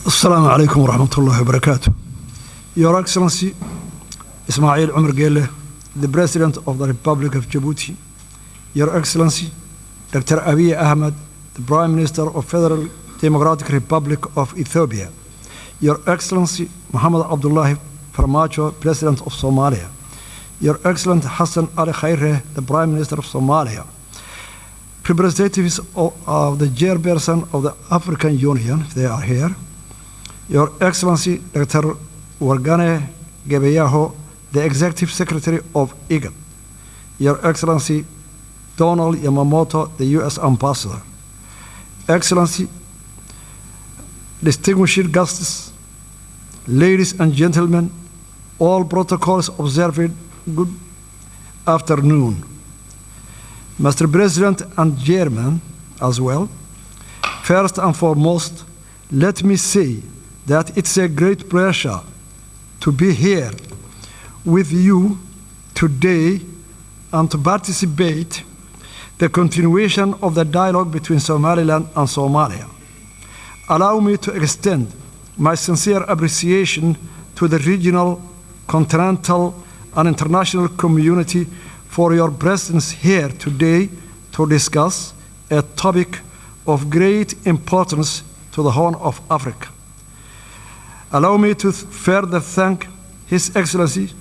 Assalamu alaikum wa rahmatullahi wa barakatuh. Your Excellency, Ismail Omar Gele, the President of the Republic of Jabuuti. Your Excellency, Dr. Abiy Ahmed, the Prime Minister of Federal Democratic Republic of Ethiopia. Your Excellency, Mohammed Abdullahi Farmajo, President of Somalia. Your Excellency, Hassan Ali Khaireh, the Prime Minister of Somalia. Representatives of the chairperson of the African Union, if they are here. Your Excellency, Dr. Wargane Gebeyaho, the Executive Secretary of IGAD. Your Excellency, Donald Yamamoto, the U.S. Ambassador. Excellency, distinguished guests, ladies and gentlemen, all protocols observed, good afternoon. Mr. President and Chairman as well, first and foremost, let me say that it's a great pleasure to be here with you today and to participate the continuation of the dialogue between Somaliland and Somalia. Allow me to extend my sincere appreciation to the regional, continental, and international community for your presence here today to discuss a topic of great importance to the Horn of Africa. Allow me to further thank His Excellency,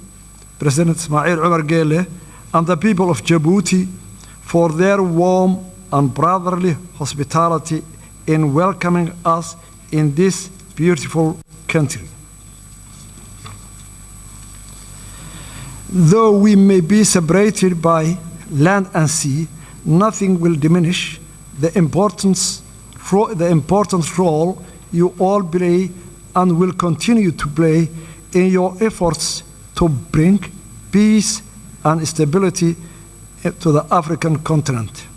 President Ismail Omar Gele, and the people of Jabuuti for their warm and brotherly hospitality in welcoming us in this beautiful country. Though we may be separated by land and sea, nothing will diminish the important role you all play and will continue to play in your efforts to bring peace and stability to the African continent.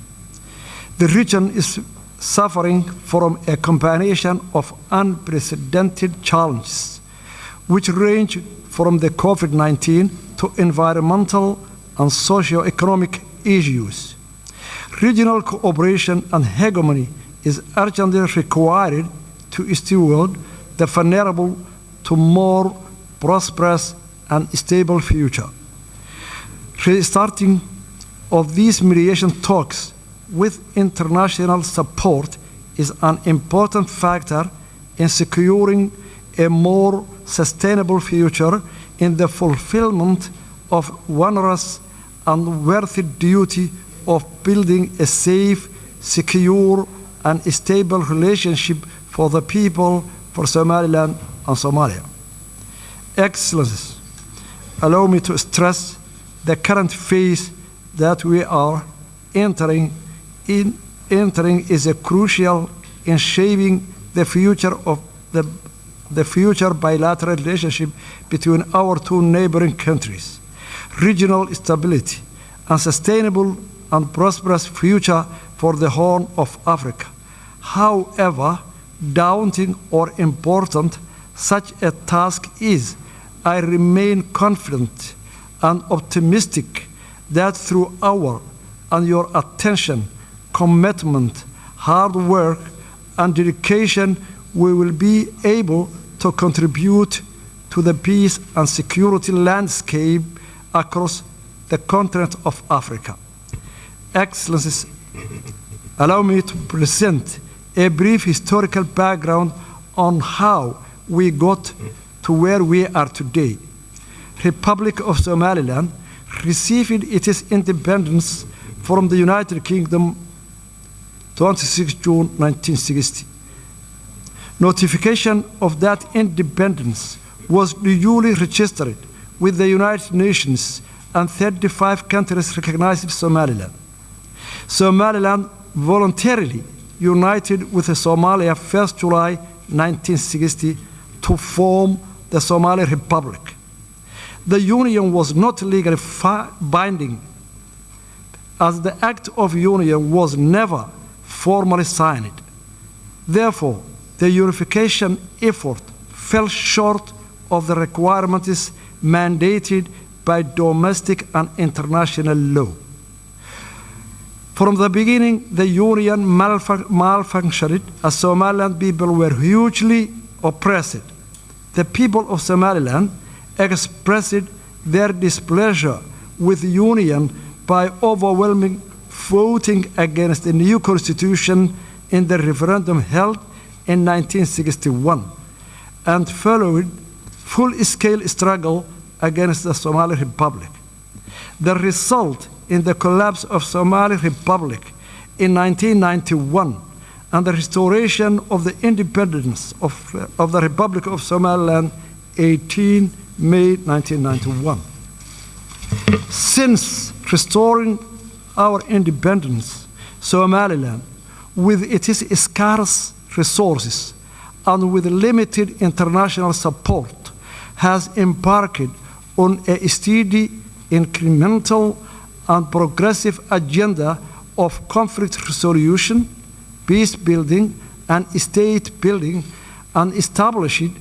The region is suffering from a combination of unprecedented challenges, which range from the COVID-19 to environmental and socio-economic issues. Regional cooperation and hegemony is urgently required to steward the vulnerable to more prosperous and stable future. Restarting of these mediation talks with international support is an important factor in securing a more sustainable future in the fulfillment of onerous and worthy duty of building a safe, secure, and stable relationship for the people, for Somaliland and Somalia. Excellencies, allow me to stress the current phase that we are entering is a crucial in shaping the future of the future bilateral relationship between our two neighboring countries, regional stability, and sustainable and prosperous future for the Horn of Africa. However daunting or important such a task is, I remain confident and optimistic that through our and your attention, commitment, hard work, and dedication, we will be able to contribute to the peace and security landscape across the continent of Africa. Excellencies, allow me to present a brief historical background on how we got to where we are today. Republic of Somaliland received its independence from the United Kingdom 26 June 1960. Notification of that independence was duly registered with the United Nations, and 35 countries recognized Somaliland. Somaliland voluntarily united with Somalia 1st July 1960 to form the Somali Republic. The union was not legally binding, as the Act of Union was never formally signed. Therefore, the unification effort fell short of the requirements mandated by domestic and international law. From the beginning, the union malfunctioned as Somaliland people were hugely oppressed. The people of Somaliland expressed their displeasure with the Union by overwhelming voting against the new constitution in the referendum held in 1961 and followed full-scale struggle against the Somali Republic. The result in the collapse of Somali Republic in 1991 and the restoration of the independence of the Republic of Somaliland 18 May 1991. Since restoring our independence, Somaliland, with its scarce resources and with limited international support, has embarked on a steady, incremental, and progressive agenda of conflict resolution, peace building, and state building, and established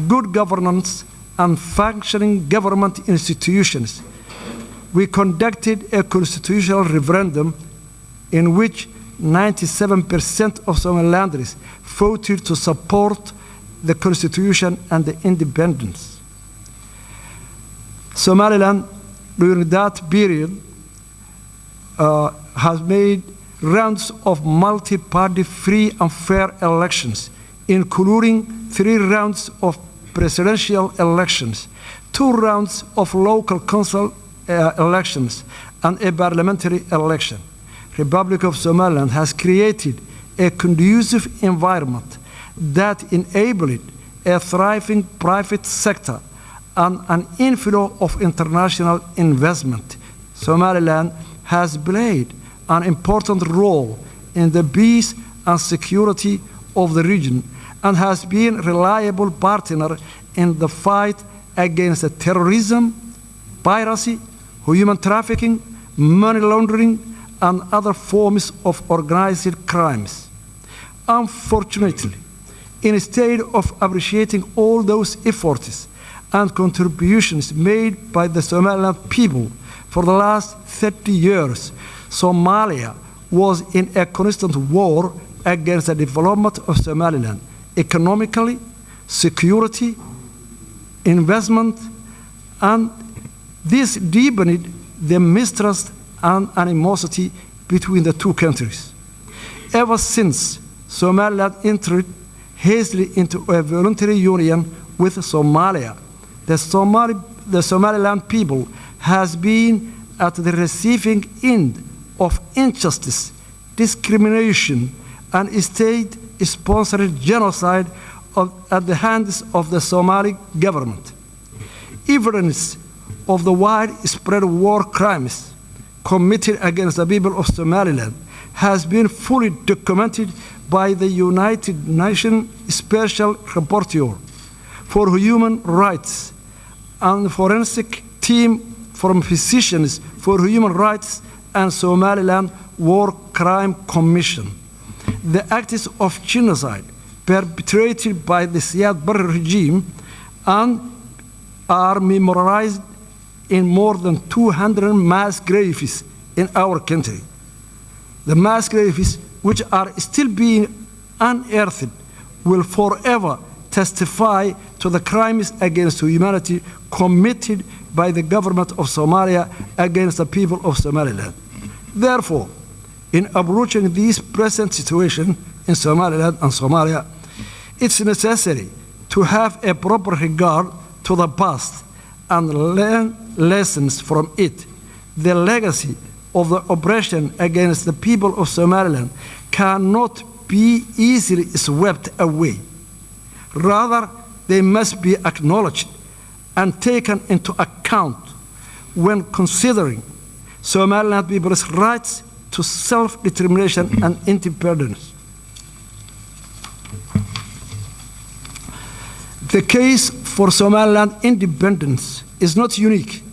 good governance and functioning government institutions. We conducted a constitutional referendum in which 97% of Somalilanders voted to support the constitution and the independence. Somaliland, during that period, has made rounds of multi-party free and fair elections, including 3 rounds of presidential elections, 2 rounds of local council elections, and a parliamentary election. Republic of Somaliland has created a conducive environment that enabled a thriving private sector and an inflow of international investment. Somaliland has played an important role in the peace and security of the region and has been a reliable partner in the fight against terrorism, piracy, human trafficking, money laundering, and other forms of organized crimes. Unfortunately, instead of appreciating all those efforts and contributions made by the Somaliland people for the last 30 years, Somalia was in a constant war against the development of Somaliland, economically, security, investment, and this deepened the mistrust and animosity between the two countries. Ever since Somaliland entered hastily into a voluntary union with Somalia, the Somaliland people has been at the receiving end of injustice, discrimination, and state-sponsored genocide at the hands of the Somali government. Evidence of the widespread war crimes committed against the people of Somaliland has been fully documented by the United Nations Special Rapporteur for Human Rights and forensic team from Physicians for Human Rights and Somaliland War Crime Commission. The acts of genocide perpetrated by the Siad Barre regime and are memorialized in more than 200 mass graves in our country. The mass graves, which are still being unearthed, will forever testify to the crimes against humanity committed by the government of Somalia against the people of Somaliland. Therefore, in approaching this present situation in Somaliland and Somalia, it's necessary to have a proper regard to the past and learn lessons from it. The legacy of the oppression against the people of Somaliland cannot be easily swept away. Rather, they must be acknowledged and taken into account when considering Somaliland people's rights to self-determination and independence. The case for Somaliland independence is not unique.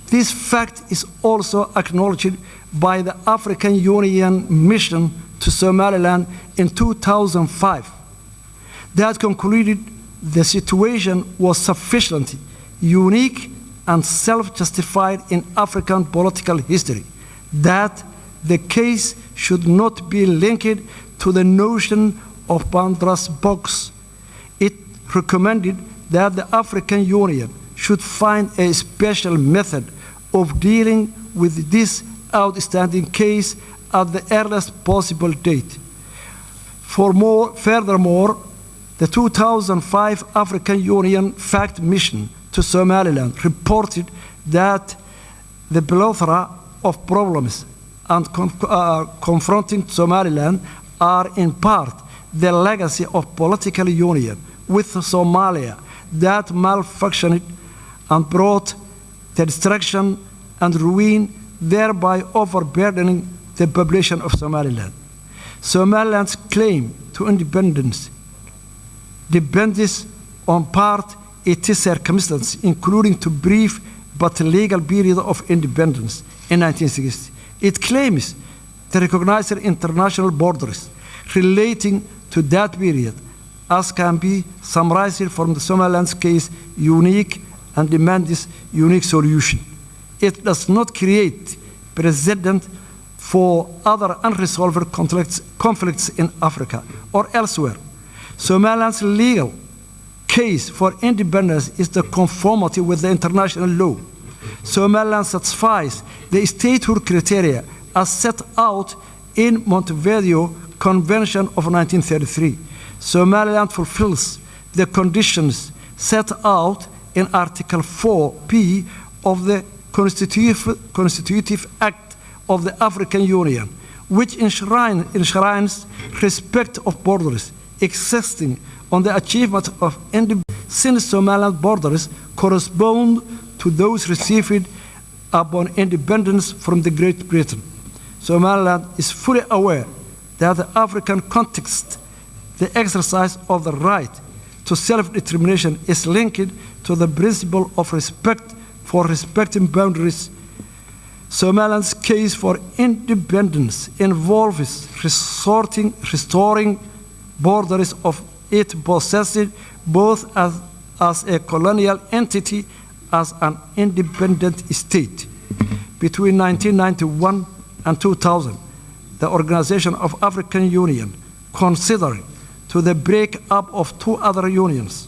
This fact is also acknowledged by the African Union mission to Somaliland in 2005. That concluded the situation was sufficiently unique and self-justified in African political history, that the case should not be linked to the notion of Pandora's box. It recommended that the African Union should find a special method of dealing with this outstanding case at the earliest possible date. Furthermore, the 2005 African Union Fact Mission to Somaliland reported that the plethora of problems confronting Somaliland are in part the legacy of political union with Somalia that malfunctioned and brought the destruction and ruin, thereby overburdening the population of Somaliland. Somaliland's claim to independence depends on part its circumstances, including the brief but legal period of independence in 1960. It claims to recognize international borders relating to that period, as can be summarized from the Somaliland's case, unique and demands unique solution. It does not create precedent for other unresolved conflicts in Africa or elsewhere. Somaliland's legal case for independence is the conformity with the international law. Somaliland satisfies the statehood criteria as set out in Montevideo Convention of 1933. Somaliland fulfills the conditions set out in Article 4P of the Constitutive Act of the African Union, which enshrines respect of borders existing on the achievement of independence, since Somaliland borders correspond to those received upon independence from the Great Britain. Somaliland is fully aware that the African context, the exercise of the right to self-determination is linked to the principle of respect for respecting boundaries. Somaliland's case for independence involves restoring borders of it possessed both as a colonial entity as an independent state. Between 1991 and 2000, the Organization of African Union considered to the break-up of two other unions.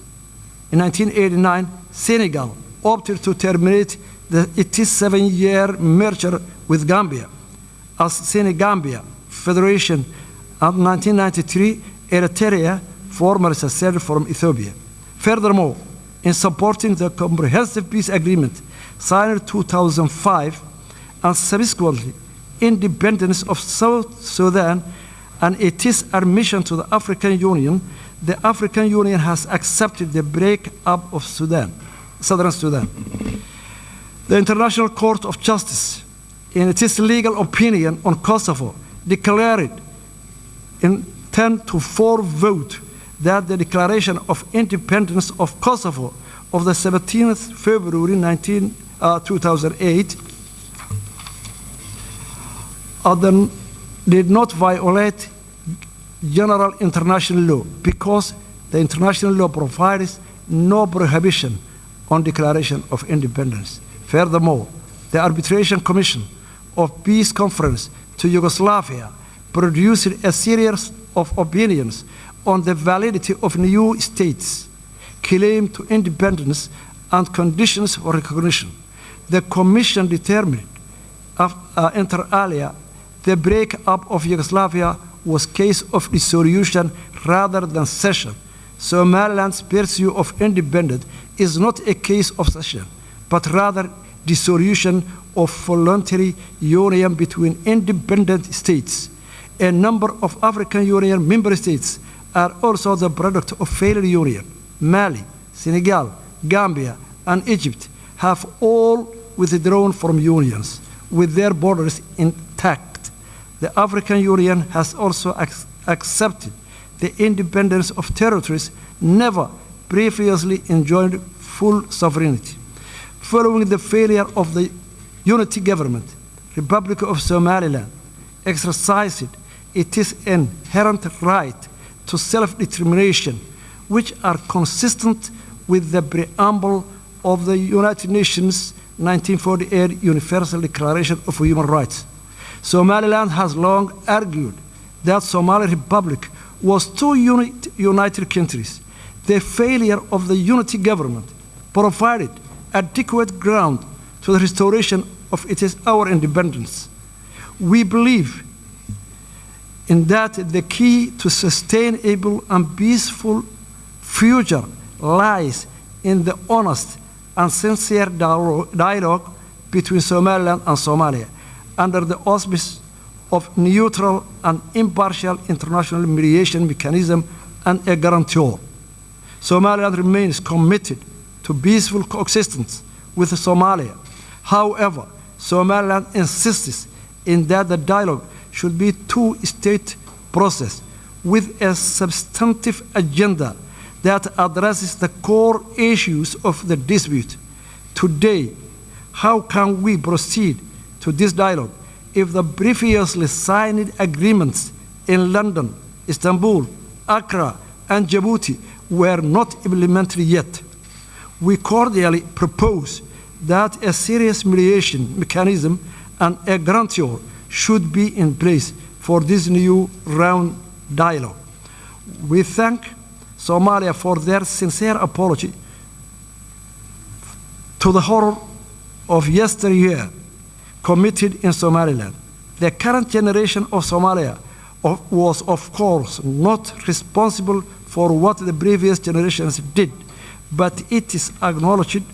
In 1989, Senegal opted to terminate its 7-year merger with Gambia as Senegambia Federation, and in 1993, Eritrea, formerly seceded from Ethiopia. Furthermore, in supporting the Comprehensive Peace Agreement signed in 2005 and subsequently independence of South Sudan and its admission to the African Union, the African Union has accepted the break-up of Southern Sudan. The International Court of Justice, in its legal opinion on Kosovo, declared in 10-4 vote that the declaration of independence of Kosovo of the 17th February 2008 did not violate general international law because the international law provides no prohibition on declaration of independence. Furthermore, the Arbitration Commission of Peace Conference to Yugoslavia produced a series of opinions on the validity of new states' claim to independence and conditions for recognition. The Commission determined, inter alia, the break-up of Yugoslavia was a case of dissolution rather than cession. Somaliland's pursuit of independence is not a case of cession, but rather dissolution of voluntary union between independent states. A number of African Union member states are also the product of failed union. Mali, Senegal, Gambia, and Egypt have all withdrawn from unions with their borders intact. The African Union has also accepted the independence of territories never previously enjoyed full sovereignty. Following the failure of the unity government, Republic of Somaliland exercised its inherent right to self-determination, which are consistent with the preamble of the United Nations 1948 Universal Declaration of Human Rights. Somaliland has long argued that Somali Republic was two united countries. The failure of the unity government provided adequate ground to the restoration of our independence. We believe in that the key to sustainable and peaceful future lies in the honest and sincere dialogue between Somaliland and Somalia under the auspices of neutral and impartial international mediation mechanism and a guarantor. Somaliland remains committed to peaceful coexistence with Somalia. However, Somaliland insists in that the dialogue should be a two-state process with a substantive agenda that addresses the core issues of the dispute. Today, how can we proceed to this dialogue if the previously signed agreements in London, Istanbul, Accra, and Jabuuti were not implemented yet? We cordially propose that a serious mediation mechanism and a guarantor should be in place for this new round dialogue. We thank Somalia for their sincere apology to the horror of yesteryear committed in Somaliland. The current generation of Somalia was, of course, not responsible for what the previous generations did, but it is acknowledgement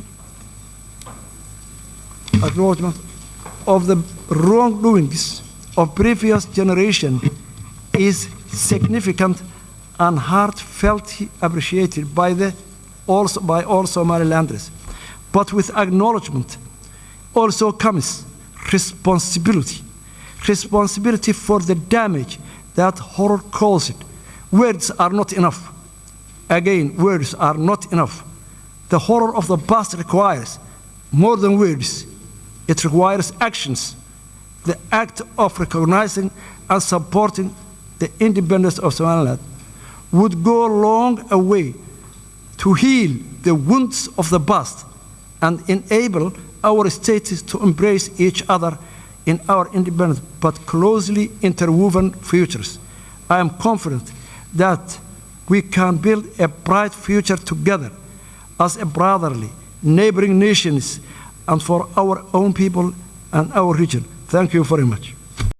of the wrongdoings of previous generation is significant and heartfeltly appreciated by all Somalilanders. But with acknowledgement also comes responsibility. Responsibility for the damage that horror caused. Words are not enough. Again, words are not enough. The horror of the past requires more than words. It requires actions. The act of recognizing and supporting the independence of Somaliland would go a long way to heal the wounds of the past and enable our states to embrace each other in our independent but closely interwoven futures. I am confident that we can build a bright future together as a brotherly, neighboring nations and for our own people and our region. Thank you very much.